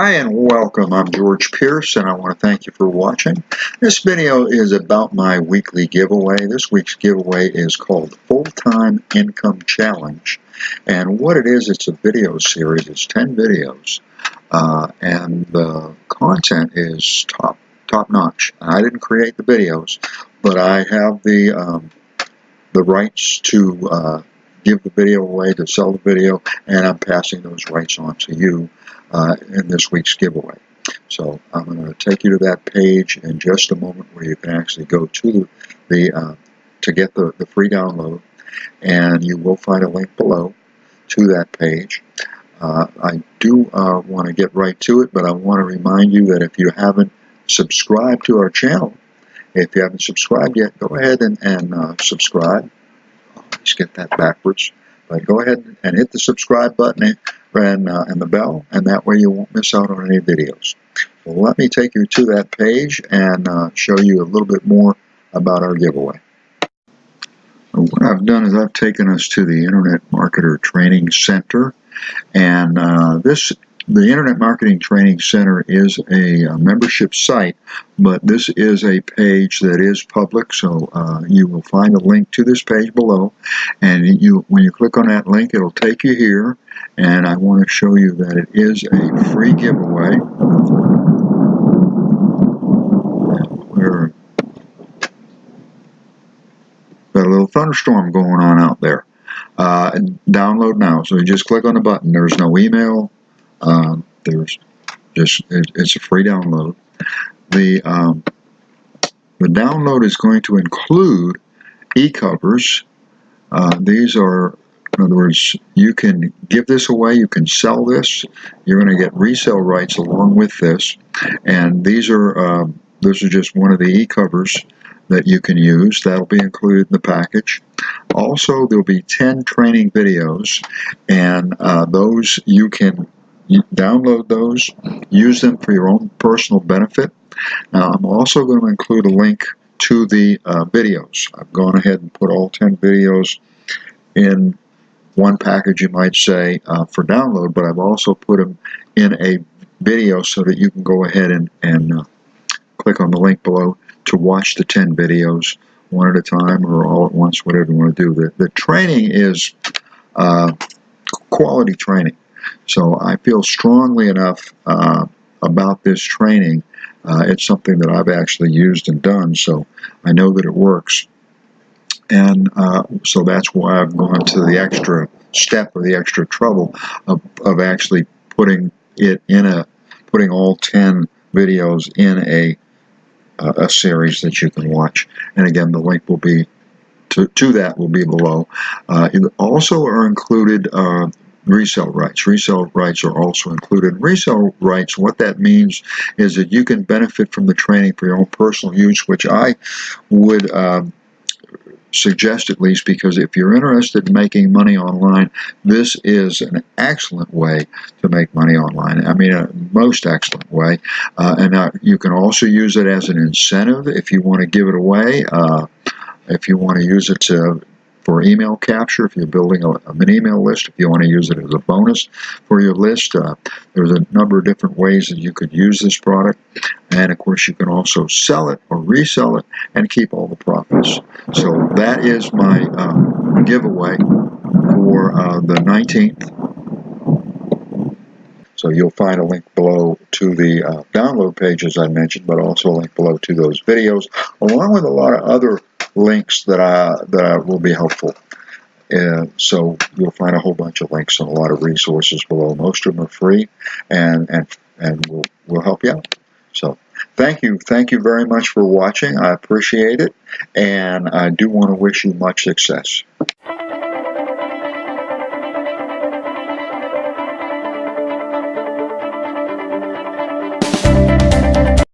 Hi and welcome. I'm George Pierce and I want to thank you for watching. This video is about my weekly giveaway. This week's giveaway is called Full-Time Income Challenge. And what it is, it's a video series. It's 10 videos. And the content is top-notch. I didn't create the videos, but I have the rights to give the video away, to sell the video, and I'm passing those rights on to you in this week's giveaway. So I'm going to take you to that page in just a moment where you can actually go to to get the free download, and you will find a link below to that page. I do want to get right to it, but I want to remind you that if you haven't subscribed to our channel, if you haven't subscribed yet, go ahead and subscribe. Let's get that backwards. But go ahead and hit the subscribe button and the bell, and that way you won't miss out on any videos. So let me take you to that page and show you a little bit more about our giveaway. What I've done is I've taken us to the Internet Marketer Training Center, and the Internet Marketing Training Center is a membership site, but this is a page that is public, so you will find a link to this page below, and when you click on that link, it'll take you here, and I want to show you that it is a free giveaway. We're got a little thunderstorm going on out there. Download now, so you just click on the button. There's no email. It's a free download. The download is going to include e-covers. These are, in other words, you can give this away, you can sell this, you're going to get resale rights along with this, and these are just one of the e-covers that you can use. That'll be included in the package. Also, there'll be 10 training videos, and those you can download those, use them for your own personal benefit. Now, I'm also going to include a link to the videos. I've gone ahead and put all 10 videos in one package, you might say, for download, but I've also put them in a video so that you can go ahead and click on the link below to watch the 10 videos one at a time or all at once, whatever you want to do. The training is quality training. So I feel strongly enough about this training. It's something that I've actually used and done, so I know that it works. And so that's why I've gone to the extra step or the extra trouble of actually putting all 10 videos in a series that you can watch. And again, the link will be to that will be below. Also are included resale rights. Resale rights are also included. Resale rights, what that means is that you can benefit from the training for your own personal use, which I would suggest, at least, because if you're interested in making money online, this is an excellent way to make money online. I mean, a most excellent way. And you can also use it as an incentive if you want to give it away. If you want to use it for email capture, if you're building an email list, if you want to use it as a bonus for your list, there's a number of different ways that you could use this product. And of course, you can also sell it or resell it and keep all the profits. So that is my giveaway for the 19th. So you'll find a link below to the download page, as I mentioned, but also a link below to those videos, along with a lot of other links that will be helpful. So you'll find a whole bunch of links and a lot of resources below. Most of them are free, and we'll help you out. So thank you very much for watching. I appreciate it, and I do want to wish you much success.